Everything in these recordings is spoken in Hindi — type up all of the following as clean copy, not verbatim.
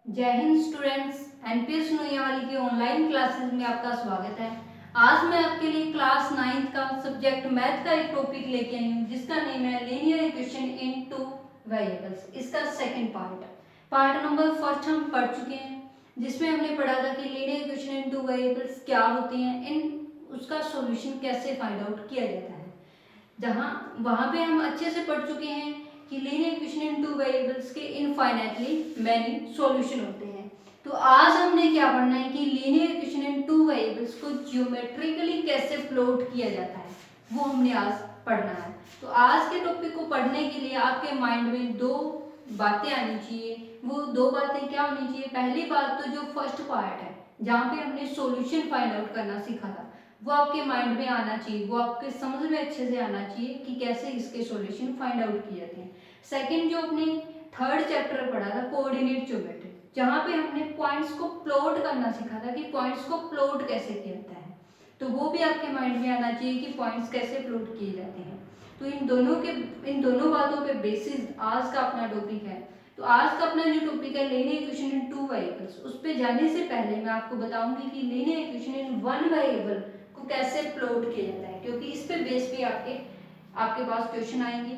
जय हिंद स्टूडेंट्स, एनपीएस नोया वाली की ऑनलाइन क्लासेस में आपका स्वागत है। आज मैं आपके लिए क्लास 9th का सब्जेक्ट मैथ का एक टॉपिक लेके आई हूँ जिसका नेम है लीनियर इक्वेशन इन टू वेरिएबल्स। इसका सेकंड पार्ट नंबर फर्स्ट हम पढ़ चुके हैं जिसमें हमने पढ़ा था कि लीनियर इक्वेशन इन टू वेरिएबल्स क्या होती हैं, इन उसका सॉल्यूशन कैसे फाइंड आउट किया जाता है। वहां पे हम अच्छे से पढ़ चुके हैं कि लीनियर इक्वेशन इन टू वेरिएबल्स के इनफाइनाइटली मैनी सॉल्यूशन होते हैं। तो आज हमने क्या पढ़ना है कि लीनियर इक्वेशन इन टू वेरिएबल्स को ज्योमेट्रिकली कैसे प्लॉट किया जाता है, वो हमने आज पढ़ना है। तो आज के टॉपिक को पढ़ने के लिए आपके माइंड में दो बातें आनी चाहिए। वो दो बातें क्या होनी चाहिए? पहली बात तो जो फर्स्ट पार्ट है जहाँ पे हमने सॉल्यूशन फाइंड आउट करना सीखा था वो आपके माइंड में आना चाहिए, वो आपके समझ में अच्छे से आना चाहिए कि कैसे इसके सॉल्यूशन फाइंड आउट किए जाते हैं। सेकंड, जो अपने थर्ड चैप्टर पढ़ा था कोऑर्डिनेट ज्योमेट्री, जहाँ पे हमने पॉइंट्स को प्लॉट करना सीखा था कि पॉइंट्स को प्लॉट कैसे किया जाता है, तो वो भी आपके माइंड में आना चाहिए कि पॉइंट्स कैसे प्लॉट किए जाते हैं। तो इन दोनों बातों पे बेसिस आज का अपना टॉपिक है। तो आज का अपना जो टॉपिक है लीनियर इक्वेशन इन टू वेरिएबल्स, उस पे जाने से पहले मैं आपको बताऊंगी कि linear equation in one variable को कैसे प्लॉट किया जाता है, क्योंकि इस पे बेस पे आपके पास क्वेश्चन आएंगे।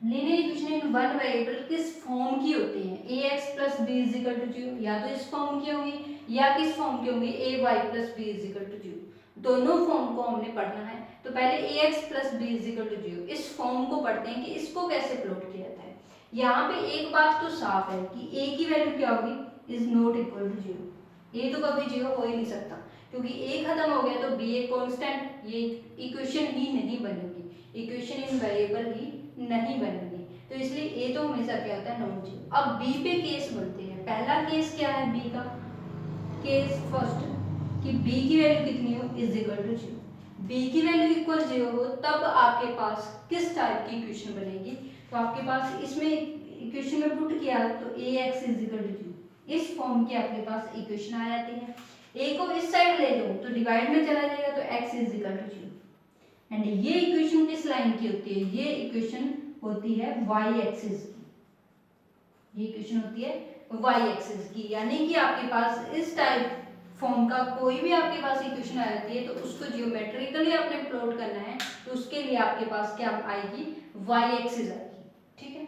Linear equation in one variable किस फॉर्म की होती है? ax plus B is equal to 0, या तो इस फॉर्म की होंगी या किस फॉर्म की होंगी ay plus B is equal to 0। दोनों फॉर्म को हमने पढ़ना है। तो पहले ax plus B is equal to 0 इस फॉर्म को पढ़ते हैं कि इसको कैसे प्लॉट किया जाता है। यहाँ पे एक बात तो साफ है कि a की वैल्यू क्या होगी? Is not equal to 0। a तो कभी 0 हो ही नहीं सकता, क्योंकि a खत्म हो गया तो b एक कांस्टेंट, ये इक्वेशन ही नहीं बनेगी, इक्वेशन इन वेरिएबल ही नहीं बनेगी। तो इसलिए ए तो हमेशा क्या होता है? Non zero. अब बी पे केस बनते हैं। पहला केस क्या है बी का? केस फर्स्ट कि बी की वैल्यू कितनी हो? Is equal to 0। बी की वैल्यू इक्वल 0 हो तब आपके पास किस टाइप की इक्वेशन बनेगी? तो आपके पास इसमें इक्वेशन में पुट किया तो ए एक्स इज इक्वल टू 0, इस फॉर्म की आपके पास इक्वेशन आ जाती है। ए को इस साइड ले जाओ तो डिवाइड में चला जाएगा तो X is equal to 0। And ये इक्वेशन किस लाइन की होती है? ये इक्वेशन होती है वाई एक्सिस की। ये इक्वेशन होती है वाई एक्सिस की, यानी कि आपके पास इस टाइप फॉर्म का कोई भी आपके पास इक्वेशन आ जाती है तो उसको जियोमेट्रिकली आपने प्लॉट करना है, तो उसके लिए आपके पास क्या आएगी? वाई एक्सिस आएगी। ठीक है।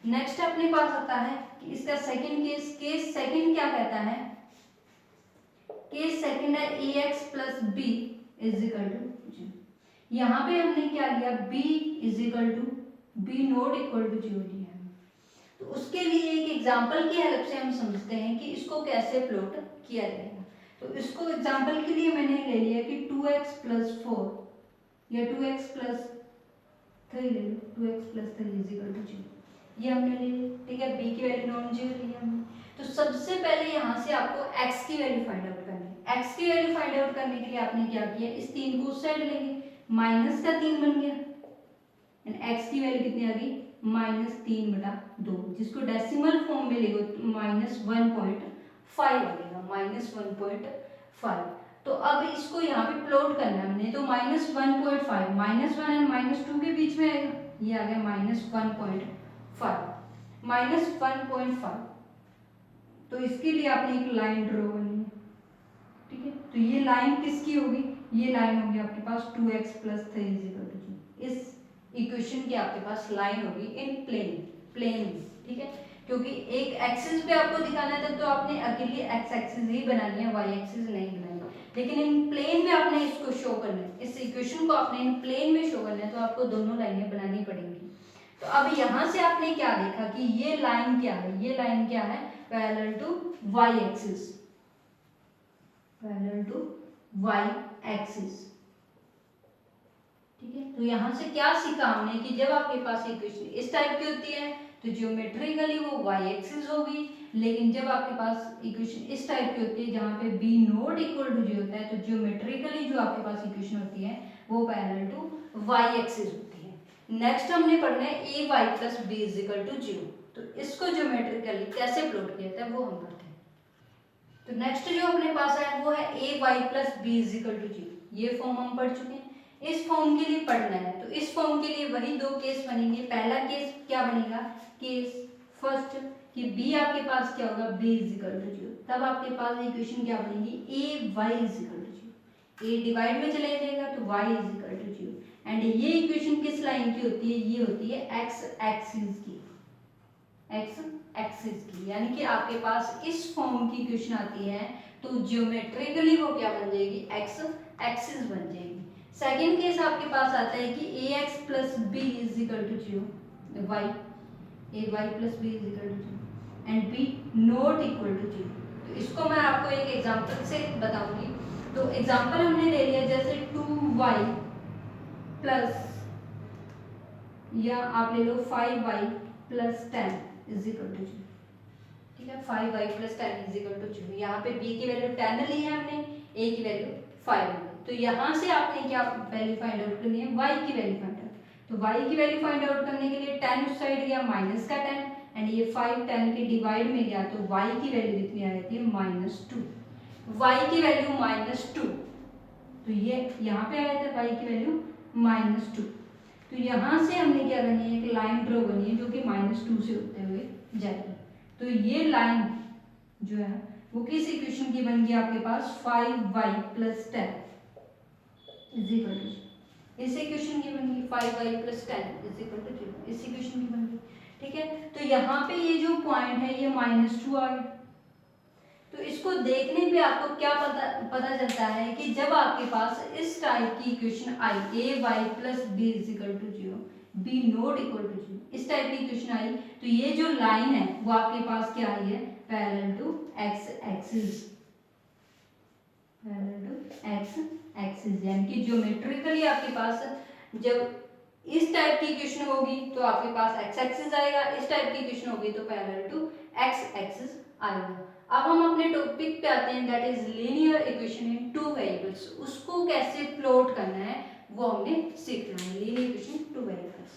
नेक्स्ट अपने पास आता है कि इसका सेकंड केस सेकंड क्या कहता है? केस सेकंड है A X plus B is equal to 0। यहाँ पे हमने क्या लिया? b is equal to B not equal to 0 लिया है। तो उसके लिए एक एग्जांपल की हेल्प से हम समझते हैं कि इसको कैसे प्लॉट किया जाएगा। तो इसको एग्जांपल के लिए मैंने ले लिया कि 2x प्लस 4 या 2x प्लस 3 ले लो, 2x plus 3 is equal to 0, ये हमने ले लिया। ठीक है, b की वैल्यू नॉन जीरो ली हमने। तो सबसे पहले यहाँ से आपको x की वैल्यू फाइंड आउट करनी है। x की वैल्यू फाइंड आउट करने के लिए आपने क्या किया? इस 3 को उस साइड लेंगे, माइनस का 3 बन गया एंड x की वैल्यू कितनी आ गई? -3/2, जिसको डेसिमल फॉर्म में लिखो -1.5 बनेगा, -1.5। तो अब इसको यहाँ पे प्लॉट करना है हमने, तो -1.5 -1 एंड -2 के बीच में आएगा, ये आ गया -1.5। तो इसके लिए आपने एक लाइन ड्रॉ करनी है। ठीक है, तो ये लाइन किसकी होगी? ये लाइन होगी आपके पास 2x plus 3 is equal to 0। इस इक्वेशन की आपके पास लाइन होगी इन प्लेन। ठीक है, क्योंकि एक एक्सिस पे आपको दिखाना है तो आपने अकेली एक्स एक्सिस ही बनानी है, वाई एक्सिस नहीं बनानी। लेकिन इन प्लेन में आपने इसको शो करना है, इस इक्वेशन को आपने इन प्लेन में शो करना है, तो आपको दोनों लाइनें बनानी पड़ेंगी। तो अब यहाँ से आपने क्या देखा कि ये लाइन क्या है? ये लाइन क्या है? Parallel to Y axis, parallel to Y axis. ठीक है, तो यहाँ से क्या सीखा हमने कि जब आपके पास इक्वेशन इस टाइप की होती है तो जियोमेट्रिकली वो वाई एक्सिस होगी, लेकिन जब आपके पास इक्वेशन इस टाइप की होती है जहाँ पे b नॉट इक्वल टू 0 होता है तो जियोमेट्रिकली जो आपके पास इक्वेशन होती है वो पैरेलल टू वाई एक्सिस होती है। नेक्स्ट हमने पढ़ना है A Y plus B is equal to 0। तो इसको जियोमेट्रिकली कैसे प्लॉट किया जाता है वो हम पढ़ते हैं। तो नेक्स्ट जो अपने पास है वो है A Y plus B is equal to 0। ये फॉर्म हम पढ़ चुके हैं। इस फॉर्म के लिए पढ़ना है तो इस फॉर्म के लिए वही दो केस बनेंगे। पहला केस क्या बनेगा? केस फर्स्ट कि b आपके पास क्या होगा, b इज इक्वल टू 0, तब आपके पास इक्वेशन क्या बनेगी, a y is equal to 0। a divide में चला जाएगा तो y is equal to 0। And ये इक्वेशन किस लाइन की होती है, ये होती है x एक्सिस की, x एक्सिस की, यानी कि आपके पास इस फॉर्म की इक्वेशन आती है तो ज्योमेट्रिकली वो क्या बन जाएगी, x एक्सिस बन जाएगी। सेकंड केस आपके पास आता है कि ax plus B is equal to 0, y ay plus B is equal to 0 and b not equal to 0। तो इसको मैं आपको एक एग्जांपल से बताऊंगी। तो एग्जांपल हमने ले लिया जैसे 2y प्लस, या आप ले लो 5y plus 10 is equal to 0। ठीक है, 5y plus 10 is equal to 0। यहाँ पे b की वैल्यू 10 ली है हमने, a की वैल्यू 5 ली। तो यहाँ से आपने क्या वैल्यू फाइंड आउट करनी है, y की वैल्यू फाइंड आउट। तो y की वैल्यू फाइंड आउट करने के लिए 10 उस साइड गया, माइनस का 10 एंड ये 5 10 के डिवाइड में गया तो y की वैल्यू कितनी आ जाती है, -2। y की वैल्यू -2, तो ये यहाँ पे आया था y की वैल्यू -2। तो यहाँ से हमने क्या करनी है, एक लाइन ड्रॉ करनी है जो कि -2 से होते हुए जाएगी। तो ये लाइन जो है वो किस इक्वेशन की बन गई आपके पास, 5y plus 10 is equal to, इस इक्वेशन की बन गई 5y plus 10 is equal to 0, इस इक्वेशन की बन गई। ठीक है, तो यहाँ पे ये जो पॉइंट है ये -2 आ गया। तो इसको देखने पे आपको क्या पता चलता है कि जब आपके पास इस टाइप की इक्वेशन आई, a Y plus B is equal to 0, b not equal to 0, इस टाइप की इक्वेशन आई, तो ये जो लाइन है वो आपके पास क्या आई है, parallel to x axis, parallel to x axis, यानी कि ज्योमेट्रिकली आपके पास जब इस टाइप की इक्वेशन होगी तो आपके पास एक्स एक्सिस आएगा, इस टाइप की इक्वेशन होगी तो पैरेलल टू एक्स एक्सिस आएगा। अब हम अपने टॉपिक पे आते हैं, that is linear equation in two variables. उसको कैसे प्लॉट करना है वो हमने सीखना है, लीनियर इक्वेशन टू वेरिएबल्स।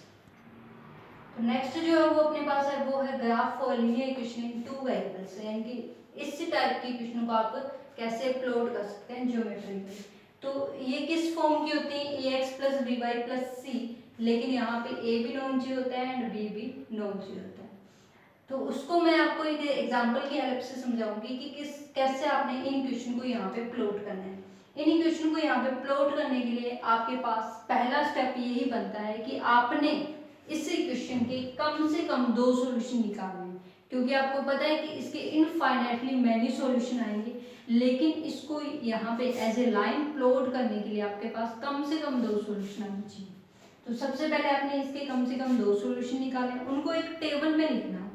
तो नेक्स्ट जो है वो अपने पास है वो है graph for linear equation in two variables, यानी कि इस टाइप की इक्वेशन को आप कैसे प्लॉट कर सकते हैं ज्योमेट्रिकली। तो ये किस फॉर्म की होती है, ax plus B Y plus C, लेकिन यहाँ पे a भी नॉन जीरो होता है एंड b भी नॉन जीरो होता है। तो उसको मैं आपको एक एग्जांपल की हेल्प से समझाऊंगी कि कैसे आपने इन इक्वेशन को यहाँ पे प्लॉट करना है। इन इक्वेशन को यहाँ पे प्लॉट करने के लिए आपके पास पहला स्टेप यही बनता है कि आपने इस इक्वेशन के कम से कम 2 सॉल्यूशन निकालने हैं, क्योंकि आपको पता है कि इसके इनफाइनाइटली मैनी सॉल्यूशन आएंगे, लेकिन इसको यहाँ पे एज ए लाइन प्लॉट करने के लिए आपके पास कम से कम 2 सॉल्यूशन आने चाहिए। तो सबसे पहले आपने इसके कम से कम 2 सॉल्यूशन निकाले, उनको एक टेबल में लिखना है।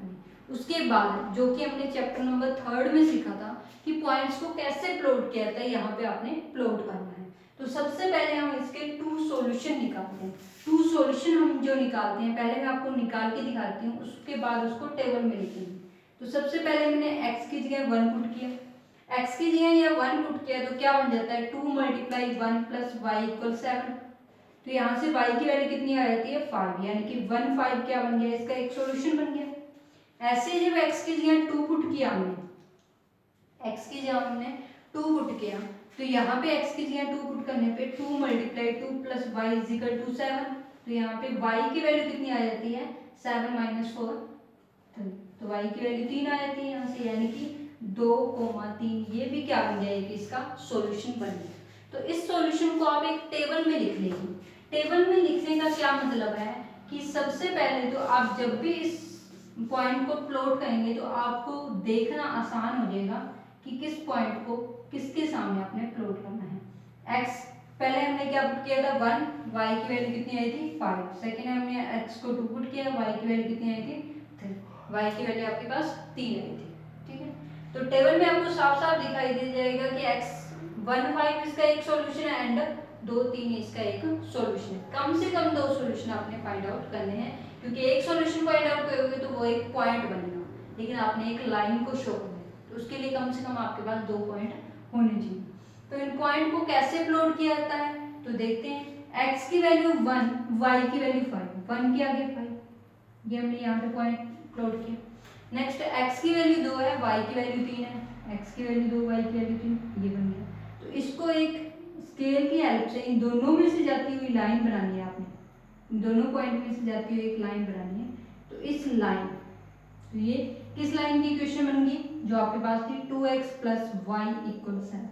उसके बाद जो कि हमने चैप्टर नंबर 3 में सीखा था कि पॉइंट्स को कैसे प्लॉट किया जाता है, यहाँ पे आपने प्लॉट करना है। तो सबसे पहले हम इसके 2 सॉल्यूशन निकालते हैं। 2 सॉल्यूशन हम जो निकालते हैं, पहले मैं आपको निकाल के दिखाती हूँ, उसके बाद उसको टेबल में लिखेंगे। तो सबसे पहले मैंने x की जगह 1 पुट किया, x की जगह या 1 पुट किया तो क्या बन जाता है, 2 × 1 + y = 7। तो यहाँ से y की वैल्यू कितनी आ जाती है, 5, यानी कि 1 5 क्या बन गया, इसका एक सॉल्यूशन बन गया। ऐसे जब x की जगह 2 पुट किया हमने, x की जगह हमने 2 पुट किया, तो यहाँ पे x की जगह 2 पुट करने पे 2 × 2 + y = 7। तो यहाँ पे y की वैल्यू कितनी आ जाती है, 7 - 4 3, तो y की वैल्यू 3 आ जाती है यहाँ से, यानी कि 2, 3, ये भी क्या बन जाएगी, इसका सॉल्यूशन बन गया। तो इस सॉल्यूशन को आप एक टेबल में लिख लेंगे। टेबल में लिखने का क्या मतलब है कि सबसे पहले तो आप जब भी इस पॉइंट को प्लॉट करेंगे तो आपको देखना आसान हो जाएगा कि किस पॉइंट को किसके सामने आपने प्लॉट करना है। x पहले हमने क्या पुट किया था 1, y की वैल्यू कितनी आई थी 5। सेकेंड हमने x को 2 पुट किया, y की वैल्यू कितनी आई थी 3, y की वैल्यू आपके पास 3 आई थी। ठीक है, तो टेबल में आपको साफ साफ दिखाई दे जाएगा कि x 1 5 इसका एक सॉल्यूशन है एंड 2 3 इसका एक सॉल्यूशन है। कम से कम 2 सॉल्यूशन आपने फाइंड आउट करने हैं, क्योंकि एक सॉल्यूशन फाइंड आउट करोगे तो वो एक पॉइंट बनेगा, लेकिन आपने एक लाइन को शो करना है, तो उसके लिए कम से कम आपके पास 2 पॉइंट होने चाहिए। तो इन पॉइंट को कैसे प्लॉट किया जाता है तो देखते हैं। x की वैल्यू 1, y की वैल्यू 5, 1 के आगे 5, ये हमने यहाँ पे पॉइंट प्लॉट किया। नेक्स्ट x की वैल्यू 2 है, y की वैल्यू 3 है, x की वैल्यू 2, y की वैल्यू 3, ये बन गया। तो इसको एक स्केल की हेल्प से इन दोनों में से जाती हुई लाइन बनानी है आपने, इन दोनों पॉइंट में से जाती हुई एक लाइन बनानी है। तो इस लाइन, तो ये किस लाइन की इक्वेशन बन गई, जो आपके पास थी 2x प्लस वाई इक्वल 7।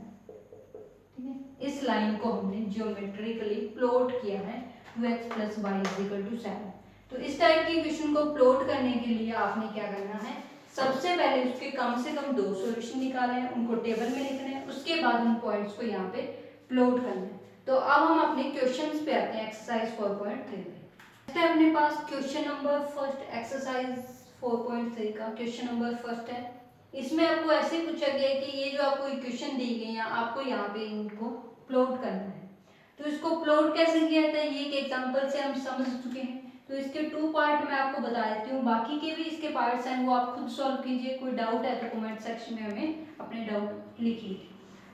ठीक है, इस लाइन को हमने जियोमेट्रिकली प्लॉट किया है 2x plus y equal to 7। तो इस टाइप की इक्वेशन को प्लॉट करने के लिए आपने क्या करना है, सबसे पहले उसके कम से कम 2 सॉल्यूशन निकाले हैं, उनको टेबल में लिखने हैं, उसके बाद उन पॉइंट्स को यहाँ पे प्लॉट करना है। तो अब हम अपने क्वेश्चंस पे आते हैं एक्सरसाइज 4.3 पे। है अपने पास क्वेश्चन नंबर फर्स्ट, एक्सरसाइज 4.3 का क्वेश्चन नंबर फर्स्ट है। इसमें आपको ऐसे पूछा गया है कि ये जो आपको इक्वेशन दी गई है, आपको यहाँ पे इनको प्लॉट करना है। तो इसको प्लॉट कैसे किया जाता है, ये एक एग्जांपल से हम समझ चुके हैं। तो इसके 2 पार्ट मैं आपको बता देती हूँ, बाकी के भी इसके पार्ट्स हैं, वो आप खुद सॉल्व कीजिए। कोई डाउट है तो कमेंट सेक्शन में हमें अपने डाउट लिखिए।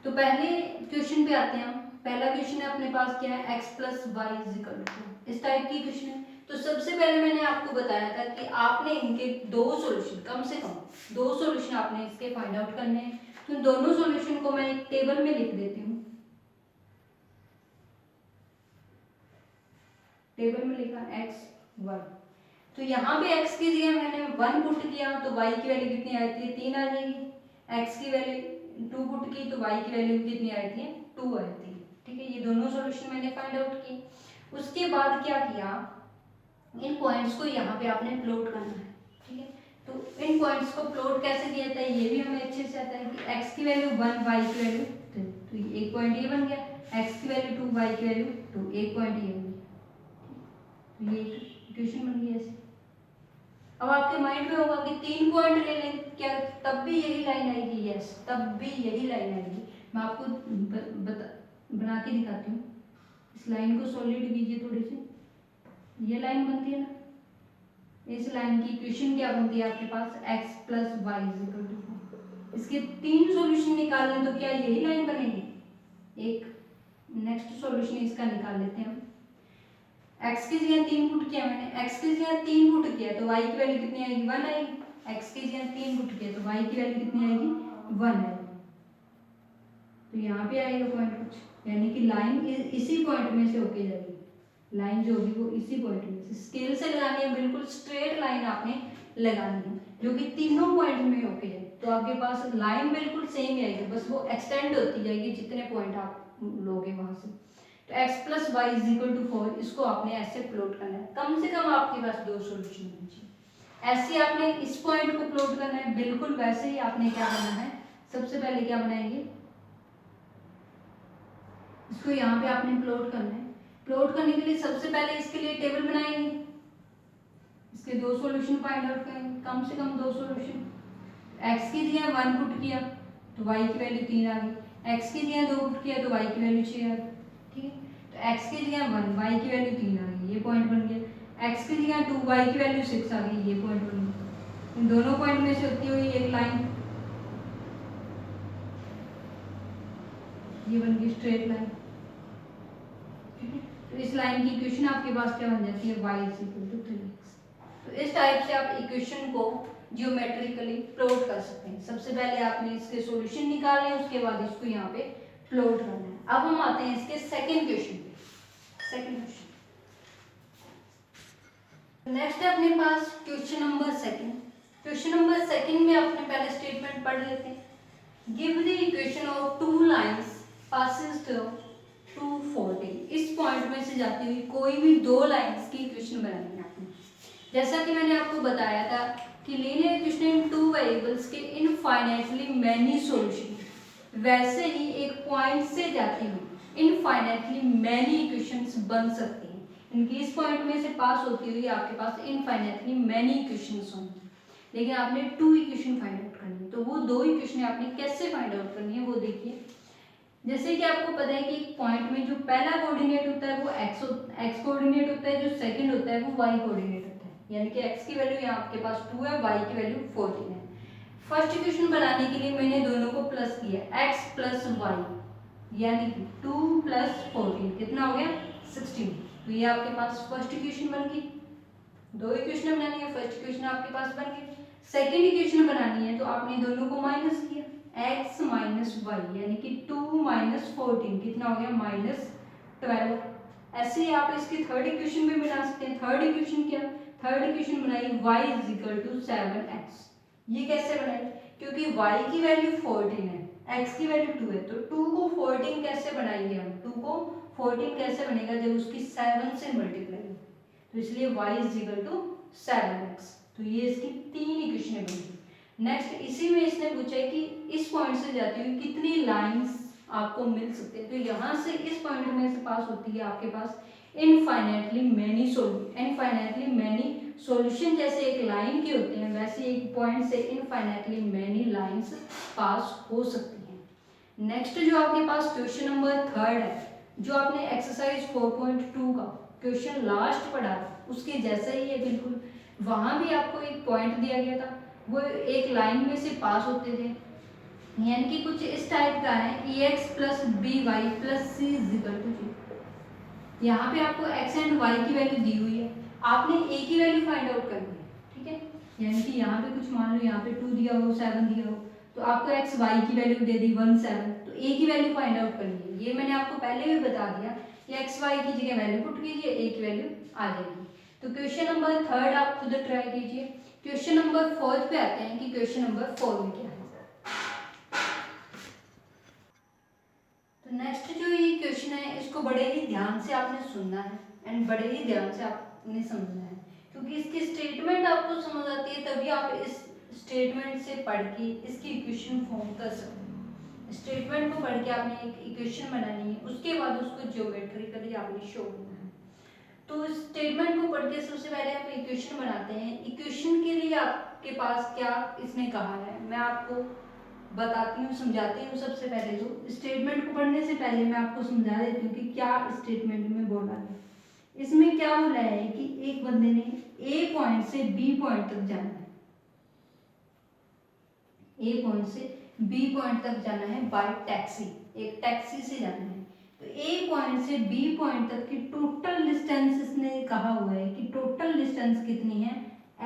तो पहले क्वेश्चन पे आते हैं हम। पहला क्वेश्चन है अपने पास क्या है, x plus y is equal to, इस टाइप की क्वेश्चन है। तो सबसे पहले मैंने आपको बताया था कि आपने इनके 2 सॉल्यूशन, कम से कम 2 सॉल्यूशन आपने इसके फाइंड आउट करने हैं। तो दोनों सॉल्यूशन को मैं एक टेबल में लिख देती हूँ। टेबल में लिखा x 1। तो यहाँ पे x की जगह मैंने 1 पुट किया, तो y की वैल्यू कितनी आई थी, 3 आ जाएगी। x की वैल्यू 2 पुट की, तो y की वैल्यू कितनी आई थी, 2 आई थी। ठीक है, ये दोनों सॉल्यूशन मैंने फाइंड आउट किए। उसके बाद क्या किया, इन पॉइंट्स को यहाँ पे आपने प्लॉट करना है। ठीक है, तो इन पॉइंट्स को प्लॉट कैसे किया जाता है, ये भी हमें अच्छे से आता है कि x की वैल्यू 1, y की वैल्यू 3, तो ये एक पॉइंट ये बन गया। x की वैल्यू 2, y की वैल्यू 2, एक पॉइंट ये बन गया। ये इक्वेशन बन गई ऐसे। अब आपके माइंड में होगा कि 3 पॉइंट ले लें, क्या तब भी यही लाइन आएगी, यस तब भी यही लाइन आएगी। मैं आपको बना के दिखाती हूँ। इस लाइन को सॉलिड कीजिए थोड़ी सी, ये लाइन बनती है ना, इस लाइन की इक्वेशन क्या बनती है आपके पास, x plus y equal to 4। इसके 3 सॉल्यूशन निकालें तो क्या यही लाइन बनेगी। एक नेक्स्ट सॉल्यूशन इसका निकाल लेते हैं हम। x की जगह 3 पुट किया मैंने, x की जगह 3 पुट किया तो y की वैल्यू कितनी आएगी, 1 आएगी। x की जगह 3 पुट किया तो y की वैल्यू कितनी आएगी, 1 आएगी। तो यहाँ पे आएगा पॉइंट कुछ, यानी कि लाइन इसी पॉइंट में से होके जाएगी। लाइन जो होगी वो इसी पॉइंट में से, स्केल से लगानी है, बिल्कुल स्ट्रेट लाइन आपने लगानी है जो कि तीनों पॉइंट में होके जाए। तो आपके पास लाइन बिल्कुल सेम ही आएगी, बस वो एक्सटेंड होती जाएगी जितने पॉइंट आप लोगे वहां से। तो x plus y is equal to 4, इसको आपने ऐसे प्लॉट करना है। कम से कम आपके पास 2 सॉल्यूशन होने चाहिए। ऐसे आपने इस पॉइंट को प्लॉट करना है, बिल्कुल वैसे ही आपने क्या करना है, सबसे पहले क्या बनाएंगे, इसको यहाँ पे आपने प्लॉट करना है। प्लॉट करने के लिए सबसे पहले इसके लिए टेबल बनाएंगे, इसके 2 सॉल्यूशन फाइंड आउट करेंगे, कम से कम 2 सॉल्यूशन। x की जगह 1 पुट किया तो y की वैल्यू 3 आ गई, x की जगह 2 पुट किया तो y की वैल्यू 6 आ गई। ठीक है, तो x की जगह 1, y की वैल्यू 3 आ गई, ये पॉइंट बन गया। x की जगह 2, y की वैल्यू 6 आ गई, ये पॉइंट बन गया। इन दोनों पॉइंट में से होती हुई एक लाइन, ये बन गई स्ट्रेट लाइन। ठीक है, तो इस लाइन की इक्वेशन आपके पास क्या बन जाती है, y is equal to 3x। तो इस टाइप से आप इक्वेशन को जियोमेट्रिकली प्लॉट कर सकते हैं। सबसे पहले आपने इसके सॉल्यूशन निकालने, उसके बाद इसको यहाँ पे प्लॉट करना है। अब हम आते हैं इसके सेकंड क्वेश्चन पे। सेकंड क्वेश्चन नेक्स्ट है अपने पास question number second. Question number second में अपने पहले स्टेटमेंट पढ़ लेते हैं। Give the equation of 2 lines passes through 240। इस पॉइंट में से जाती हुई कोई भी 2 लाइंस की इक्वेशन बनानी है आपने। जैसा कि मैंने आपको बताया था कि लीनियर इक्वेशन इन 2 वेरिएबल्स के इनफाइनाइटली मैनी सॉल्यूशन, वैसे ही एक पॉइंट से जाती हुई इनफाइनाइटली मैनी इक्वेशंस बन सकती हैं। इनकी इस पॉइंट में से पास होती हुई आपके पास इनफाइनाइटली मैनी इक्वेशंस होंगी, लेकिन आपने 2 इक्वेशन फाइंड आउट करनी है। तो वो 2 इक्वेशन आपने कैसे फाइंड आउट करनी है वो देखिए। जैसे कि आपको पता है कि पॉइंट में जो पहला कोऑर्डिनेट होता है वो x कोऑर्डिनेट होता है, जो सेकंड होता है वो y कोऑर्डिनेट होता है। यानी कि x की वैल्यू यहाँ आपके पास 2 है, y की वैल्यू 14 है। फर्स्ट इक्वेशन बनाने के लिए मैंने दोनों को प्लस किया, x प्लस वाई, यानी कि 2 प्लस 14 कितना हो गया, 16। तो ये आपके पास फर्स्ट इक्वेशन बन गई। 2 इक्वेशन बनानी है, फर्स्ट इक्वेशन आपके पास बन गई। सेकंड इक्वेशन बनानी है तो आपने दोनों को माइनस किया, x माइनस वाई, यानी कि 2 माइनस 14 कितना हो गया, माइनस 12। ऐसे ही आप इसकी थर्ड इक्वेशन भी बना सकते हैं। थर्ड इक्वेशन क्या, थर्ड इक्वेशन बनाई y is equal to 7x। ये कैसे बनाएंगे, क्योंकि y की वैल्यू 14 है, x की वैल्यू 2 है, तो 2 को 14 कैसे बनाएंगे हम, 2 को 14 कैसे बनेगा जब उसकी 7 से मल्टीप्लाई हो, तो इसलिए y is equal to 7x। तो ये इसकी 3 इक्वेशनें बनी। नेक्स्ट इसी में इसने पूछा है कि इस पॉइंट से जाती हुई कितनी लाइंस आपको मिल सकते हैं, तो यहाँ से इस पॉइंट में से पास होती है आपके पास इनफाइनाइटली मैनी सॉल्यूशन। जैसे एक लाइन के होते हैं वैसे एक पॉइंट से इनफाइनाइटली मैनी लाइंस पास हो सकती हैं। नेक्स्ट जो आपके पास क्वेश्चन नंबर 3 है, जो आपने एक्सरसाइज 4.2 का क्वेश्चन लास्ट पढ़ा उसके जैसा ही है बिल्कुल। वहां भी आपको एक पॉइंट दिया गया था, वो एक लाइन में से पास होते थे, यानी कि कुछ इस टाइप का है, ex plus B Y plus C is equal to G. यहाँ पे आपको x एंड y की वैल्यू दी हुई है, आपने a की वैल्यू फाइंड आउट करनी है, ठीक है। यानी कि यहाँ पे कुछ मान लो यहाँ पे 2 दिया हो 7 दिया हो, तो आपको x y की वैल्यू दे दी 1 7, तो a की वैल्यू फाइंड आउट करनी है। ये मैंने आपको पहले भी बता दिया कि x y की जगह वैल्यू पुट कीजिए, a की वैल्यू आ जाएगी। तो क्वेश्चन नंबर 3 आप खुद ट्राई कीजिए। क्वेश्चन नंबर 4 पे आते हैं कि क्वेश्चन नंबर 4 में क्या है। तो नेक्स्ट जो ये क्वेश्चन है इसको बड़े ही ध्यान से आपने सुनना है एंड बड़े ही ध्यान से आपने समझना है, क्योंकि इसकी स्टेटमेंट आपको समझ आती है तभी आप इस स्टेटमेंट से पढ़ के इसकी इक्वेशन फॉर्म कर सकते हैं। स्टेटमेंट को पढ़ के आपने एक इक्वेशन बनानी है, उसके बाद उसको ज्योमेट्रिकली आपने शो करना है। तो स्टेटमेंट को पढ़ के सबसे पहले आप इक्वेशन बनाते हैं। इक्वेशन के लिए आपके पास क्या इसने कहा है मैं आपको बताती हूँ, समझाती हूँ। सबसे पहले तो स्टेटमेंट को पढ़ने से पहले मैं आपको समझा देती हूँ कि क्या स्टेटमेंट में बोला है। इसमें क्या बोला है कि एक बंदे ने ए पॉइंट से बी पॉइंट तक जाना है, ए पॉइंट से बी पॉइंट तक जाना है बाय टैक्सी, एक टैक्सी से जाना है। तो ए पॉइंट से बी पॉइंट तक की टोटल डिस्टेंस इसने कहा हुआ है कि टोटल डिस्टेंस कितनी है,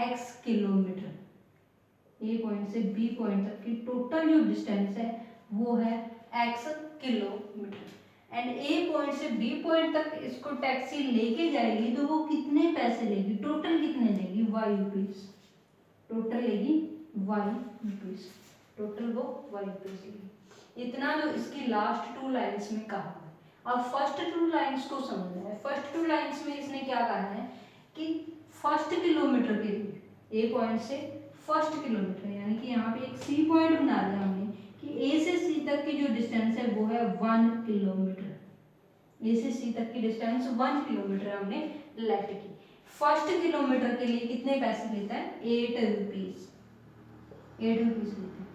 x किलोमीटर। ए पॉइंट से बी पॉइंट तक की टोटल जो डिस्टेंस है वो है x kilometre. And A point से बी पॉइंट तक इसको टैक्सी लेके जाएगी तो वो कितने पैसे लेगी, टोटल कितने लेगी, y रुपीज, टोटल लेगी y रुपीज, टोटल वो y रुपीज लेगी। इतना जो इसकी लास्ट 2 लाइंस में कहा है। अब फर्स्ट 2 लाइंस को समझना है। फर्स्ट 2 लाइंस में इसने क्या कहा है कि फर्स्ट किलोमीटर के लिए ए पॉइंट से फर्स्ट किलोमीटर, यानी कि यहाँ पे एक सी पॉइंट बना दिया हमने कि ए से सी तक की जो डिस्टेंस है वो है 1 किलोमीटर। ए से सी तक की डिस्टेंस 1 किलोमीटर हमने लेट की। फर्स्ट किलोमीटर के लिए कितने पैसे लेता है, 8 रुपीज, 8 रुपीज लेते हैं।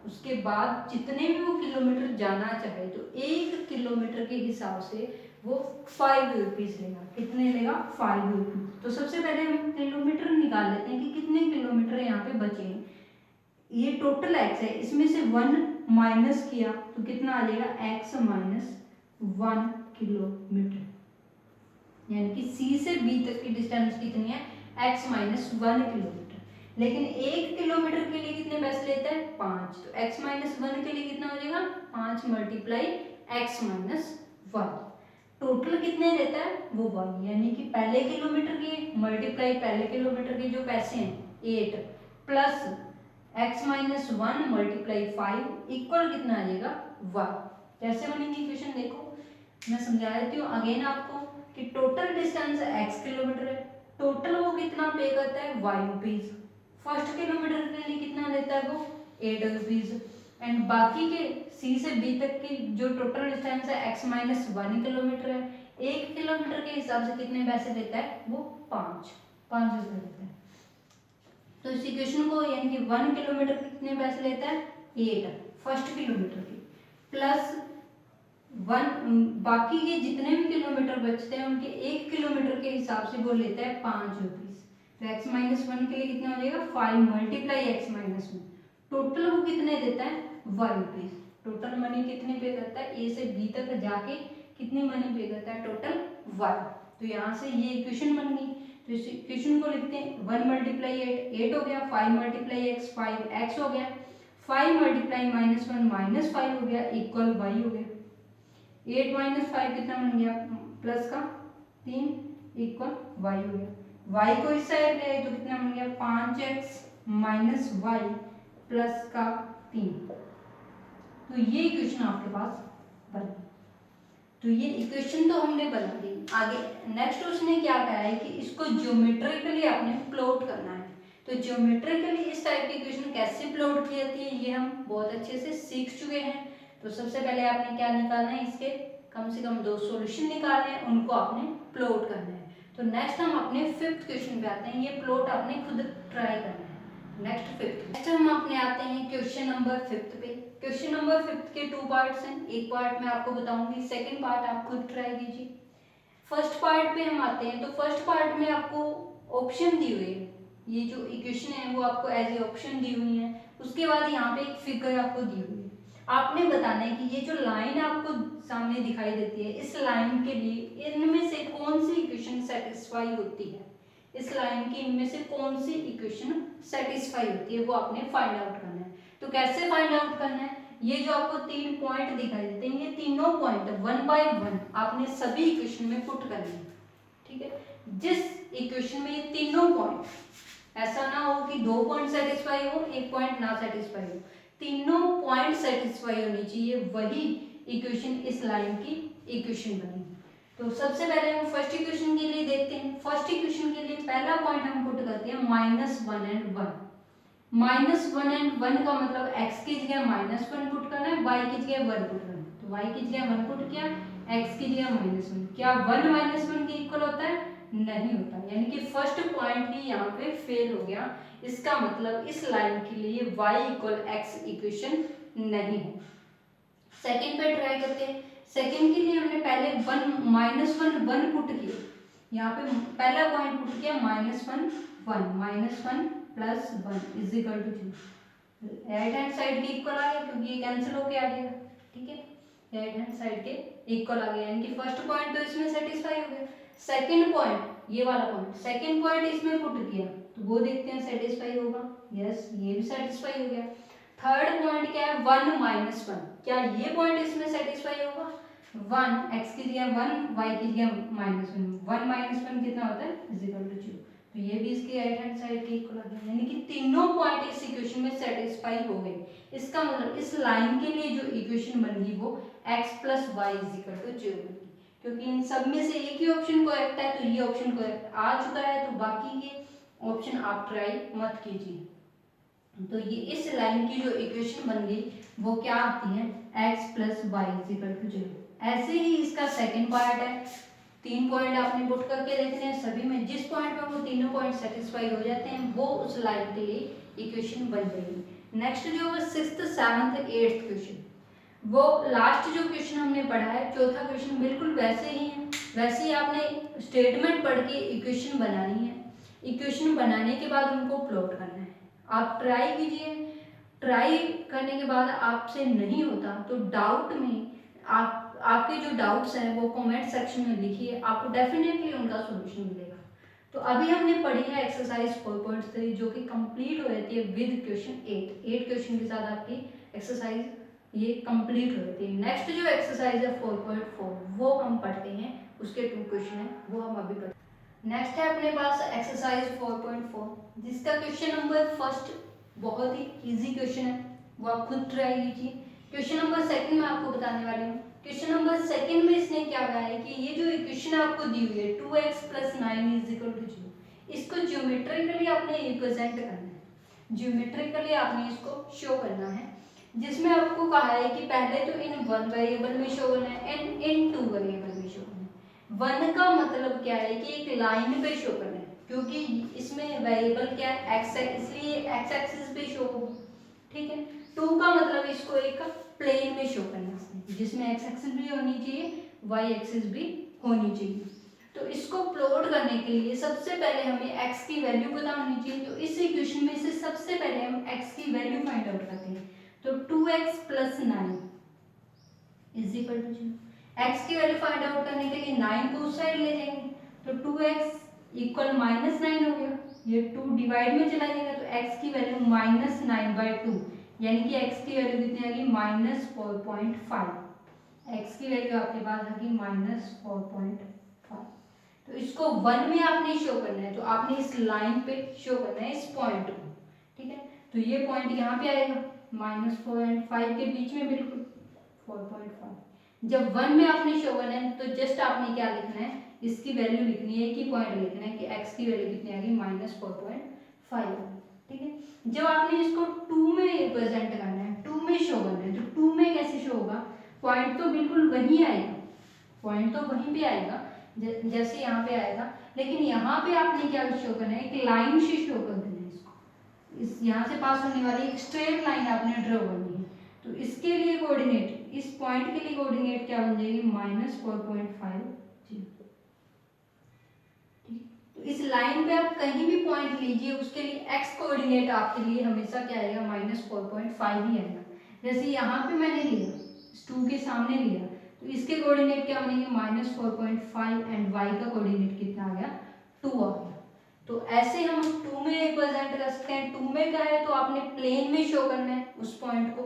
उसके बाद जितने भी वो किलोमीटर जाना चाहे तो 1 किलोमीटर के हिसाब से वो 5 रुपीज लेगा। कितने लेगा, 5 रुपीज। तो सबसे पहले हम किलोमीटर निकाल लेते हैं कि कितने किलोमीटर यहाँ पे बचे हैं। ये टोटल x है, इसमें से 1 माइनस किया तो कितना आ जाएगा, x माइनस 1 किलोमीटर, यानी कि c से b तक की डिस्टेंस कितनी है, x माइनस 1 किलोमीटर। लेकिन 1 किलोमीटर के लिए कितने पैसे लेता है, 5, तो x माइनस 1 के लिए कितना हो जाएगा, 5 मल्टीप्लाई x माइनस 1। टोटल कितने लेता है वो 1, यानी कि पहले किलोमीटर के मल्टीप्लाई पहले किलोमीटर के जो पैसे हैं 8 plus x minus 1 multiply 5 equal कितना आ जाएगा 1। कैसे बनेगी इक्वेशन देखो, मैं समझा देती हूँ अगेन आपको कि टोटल डिस्टेंस x किलोमीटर है, टोटल वो कितना पे करता है y रुपीज, फर्स्ट किलोमीटर के लिए कितना देता है वो 8 रुपीज, एंड बाकी के सी से बी तक की जो टोटल डिस्टेंस है x माइनस 1 किलोमीटर है, 1 किलोमीटर के हिसाब से कितने पैसे देता है वो 5 रुपए देता है। तो इस इक्वेशन को यानी कि 1 किलोमीटर के कितने पैसे लेता है 8 फर्स्ट किलोमीटर के, प्लस 1 बाकी के जितने भी किलोमीटर बचते हैं उनके 1 किलोमीटर के हिसाब से वो लेता है 5 रुपीज। तो x माइनस 1 के लिए कितना हो जाएगा 5 मल्टीप्लाई एक्स माइनस 1, टोटल वो कितने देता है 1 रुपीज। टोटल मनी कितने पे करता है, ए से बी तक जाके कितनी मनी पे करता है, टोटल 1। तो यहाँ से ये इक्वेशन बन गई। तो इस इक्वेशन को लिखते हैं 1 मल्टीप्लाई 8 हो गया, 5 मल्टीप्लाई एक्स 5x हो गया, 5 मल्टीप्लाई माइनस 1 माइनस 5 हो गया इक्वल y हो गया। 8 माइनस 5 कितना बन गया प्लस का 3 इक्वल y हो गया। y को इस साइड ले आए तो कितना बन गया 5x माइनस वाई प्लस का 3। तो ये इक्वेशन आपके पास बन। तो ये इक्वेशन तो हमने बना दी। आगे नेक्स्ट उसने क्या कहा है कि इसको ज्योमेट्रिकली आपने प्लॉट करना है। तो ज्योमेट्रिकली इस टाइप की इक्वेशन कैसे प्लॉट की जाती है ये हम बहुत अच्छे से सीख चुके हैं। तो सबसे पहले आपने क्या निकालना है, इसके कम से कम 2 सॉल्यूशन निकालने हैं, उनको आपने प्लॉट करना है। तो नेक्स्ट हम अपने 5th क्वेश्चन पे आते हैं। ये प्लॉट आपने खुद ट्राई करना है। नेक्स्ट हम अपने आते हैं क्वेश्चन नंबर 5th पे। क्वेश्चन नंबर 5th के 2 पार्ट्स हैं। एक पार्ट मैं आपको बताऊंगी, सेकंड पार्ट आप खुद ट्राई कीजिए। फर्स्ट पार्ट पे हम आते हैं। तो फर्स्ट पार्ट में आपको ऑप्शन दी हुई है, ये जो इक्वेशन है वो आपको एज ए ऑप्शन दी हुई है। उसके बाद यहाँ पे एक फिगर आपको दी हुई है। आपने बताना है कि ये जो लाइन आपको सामने दिखाई देती है, इस लाइन के लिए इनमें से कौन सी इक्वेशन सेटिस्फाई होती है। इस लाइन की इनमें से कौन सी इक्वेशन सेटिस्फाई होती है वो आपने फाइंड आउट करना है। तो कैसे फाइंड आउट करना है, ये जो आपको 3 पॉइंट दिखाई देते हैं, ये तीनों पॉइंट 1 बाय 1 आपने सभी इक्वेशन में पुट करने हैं। ठीक है, जिस इक्वेशन में ये तीनों पॉइंट, ऐसा ना हो कि 2 पॉइंट सेटिस्फाई हो, 1 पॉइंट ना सेटिस्फाई हो, तीनों पॉइंट सेटिस्फाई होनी चाहिए, वही इक्वेशन इस लाइन की इक्वेशन बनेगी। तो सबसे पहले हम फर्स्ट इक्वेशन के लिए देखते हैं। फर्स्ट इक्वेशन के लिए पहला पॉइंट हम पुट करते हैं -1 एंड 1। -1 एंड 1 का मतलब x की जगह -1 पुट करना है, y की जगह 1 पुट करना है। तो y की जगह 1 पुट किया, x की जगह -1। क्या 1 -1 के इक्वल होता है? नहीं होता, यानी कि फर्स्ट पॉइंट ही यहाँ पे फेल हो गया। इसका मतलब इस लाइन के लिए y = x इक्वेशन नहीं है। सेकंड पे ट्राई करते हैं। सेकंड के लिए हमने पहले 1 पुट किया, यहाँ पे पहला पॉइंट पुट किया -1 -1 plus 1 is equal to 2। Right hand side के इक्वल आ गया क्योंकि ये कैंसिल होके आ जाएगा। ठीक है, राइट हैंड साइड के इक्वल आ गया, यानी कि फर्स्ट पॉइंट तो इसमें सेटिस्फाई हो गया। सेकंड पॉइंट, ये वाला पॉइंट, सेकंड पॉइंट इसमें पुट किया तो वो देखते हैं सेटिस्फाई होगा। यस, ये भी सेटिस्फाई हो गया। थर्ड पॉइंट क्या है, 1 -1, क्या ये पॉइंट इसमें सेटिस्फाई होगा? 1 x की जगह 1 y की जगह -1 1 -1 कितना होता है? Is equal to 0। तो ये भी इसके राइट हैंड साइड के इक्वल आ गया, यानी कि तीनों पॉइंट इस इक्वेशन में सेटिस्फाई हो गए। इसका मतलब इस लाइन के लिए जो इक्वेशन बनेगी वो x + y = 0 बनेगी, क्योंकि इन सब में से एक ही ऑप्शन करेक्ट है। तो ये ऑप्शन करेक्ट आ चुका है, तो बाकी के ऑप्शन आप ट्राई मत कीजिए। तो ये इस लाइन की जो इक्वेशन बन गई वो क्या आती है, x + y = 0। ऐसे ही इसका सेकंड पार्ट है। 3 पॉइंट आपने पुट करके देखने हैं, सभी में जिस पॉइंट में वो तीनों पॉइंट सेटिस्फाई हो जाते हैं वो उस लाइन के लिए इक्वेशन बन जाएगी। नेक्स्ट जो है 6th 7th 8th क्वेश्चन, वो लास्ट जो क्वेश्चन हमने पढ़ा है, चौथा क्वेश्चन बिल्कुल वैसे ही है। वैसे ही आपने स्टेटमेंट पढ़ के इक्वेशन बनानी है। इक्वेशन बनाने के बाद उनको प्लॉट करना है। आप ट्राई कीजिए, ट्राई करने के बाद आपसे नहीं होता तो डाउट में आपके जो डाउट्स हैं वो कमेंट सेक्शन में लिखिए, आपको डेफिनेटली उनका सॉल्यूशन मिलेगा। तो अभी हमने पढ़ी है एक्सरसाइज 4.3 जो कि कंप्लीट हो जाती है विद क्वेश्चन 8 क्वेश्चन के साथ आपकी एक्सरसाइज ये कंप्लीट हो जाती है। नेक्स्ट जो एक्सरसाइज है 4.4 वो हम पढ़ते हैं, उसके 2 क्वेश्चन है वो हम अभी पढ़ते हैं। नेक्स्ट है अपने पास एक्सरसाइज 4.4 जिसका क्वेश्चन नंबर फर्स्ट बहुत ही इजी क्वेश्चन है, वो आप खुद ट्राई कीजिए। क्वेश्चन नंबर सेकंड में आपको बताने वाली हूँ। क्वेश्चन नंबर सेकंड में इसने क्या कहा है कि ये जो इक्वेशन आपको दी हुई है 2x + 9 = 0, इसको ज्योमेट्रिकली आपने रिप्रेजेंट करना है, ज्योमेट्रिकली आपने इसको शो करना है। जिसमें आपको कहा है कि पहले तो इन 1 वेरिएबल में शो करना है एंड इन 2 वेरिएबल में शो करना है। 1 का मतलब क्या है कि एक लाइन पे शो करना है, क्योंकि इसमें वेरिएबल क्या है, x है, इसलिए x एक्सिस पे शो होगा। ठीक है, 2 का मतलब इसको एक प्लेन में शो करना है जिसमें x एक्सिस भी होनी चाहिए, y एक्सिस भी होनी चाहिए। तो इसको प्लॉट करने के लिए सबसे पहले हमें x की वैल्यू पता होनी चाहिए। तो इस इक्वेशन में से सबसे पहले हम x की वैल्यू फाइंड आउट करते हैं। तो 2x + 9 = 0। x की वैल्यू फाइंड आउट करने के लिए 9 को उस साइड ले जाएंगे, तो 2x = -9 हो गया, ये 2 डिवाइड में चला जाएगा तो x की वैल्यू -9/2, यानी कि x की वैल्यू कितनी आ गई, -4.5। x की वैल्यू आपके पास आ गई -4.5। तो इसको 1 में आपने शो करना है, तो आपने इस लाइन पे शो करना है, इस पॉइंट को। ठीक है। तो ये पॉइंट यहाँ पे आएगा -4 एंड 5 के बीच में, बिल्कुल 4.5। जब 1 में आपने शो करना है तो जस्ट आपने क्या लिखना है, इसकी वैल्यू लिखनी है, एक ही पॉइंट लिखना है कि x की वैल्यू कितनी आ गई, -4.5। ठीक है। जब आपने इसको 2 में रिप्रेजेंट करना है, 2 में शो करना है, तो 2 में कैसे शो होगा, पॉइंट तो बिल्कुल वहीं आएगा, पॉइंट तो वहीं पे आएगा जैसे यहाँ पे आएगा, लेकिन यहाँ पे आपने क्या शो करना है, एक लाइन से शो कर देना है इसको, इस यहाँ से पास होने वाली एक स्ट्रेट लाइन आपने ड्रॉ करनी है। तो इसके लिए कोऑर्डिनेट, इस पॉइंट के लिए कोऑर्डिनेट क्या बन जाएगी, -4.5। तो इस लाइन पे आप कहीं भी पॉइंट लीजिए, उसके लिए x कोऑर्डिनेट आपके लिए हमेशा क्या आएगा, -4.5 ही आएगा। जैसे यहाँ पे मैंने लिया, 2 के सामने लिया, तो इसके कोऑर्डिनेट क्या बनेंगे, -4.5 एंड y का कोऑर्डिनेट कितना आ गया, 2 आ गया। तो ऐसे हम 2 में रिप्रेजेंट कर सकते हैं। 2 में क्या है, तो आपने प्लेन में शो करना है उस पॉइंट को।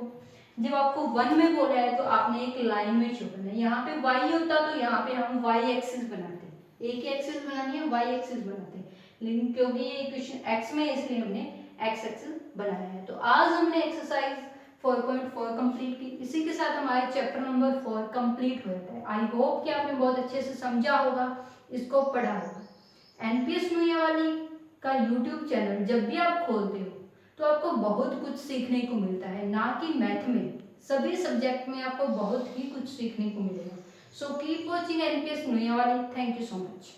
जब आपको 1 में बोला है तो आपने एक लाइन में शो करना है। यहाँ पे y होता तो यहाँ पे हम y एक्सिस बनाते, एक ही एक्सिस बनानी है, y एक्सिस बनाते हैं, लेकिन क्योंकि ये इक्वेशन x में है इसलिए हमने x एक्सिस बनाया है। तो आज हमने एक्सरसाइज 4.4 कंप्लीट की। इसी के साथ हमारे चैप्टर नंबर 4 कंप्लीट हो जाता है। आई होप कि आपने बहुत अच्छे से समझा होगा, इसको पढ़ा होगा। एनपीएस नूयावाली का यूट्यूब चैनल जब भी आप खोलते हो तो आपको बहुत कुछ सीखने को मिलता है, ना कि मैथ में, सभी सब्जेक्ट में आपको बहुत ही कुछ सीखने को मिलेगा। सो कीप वॉचिंग एनपीएस नूयावाली। Thank you so much.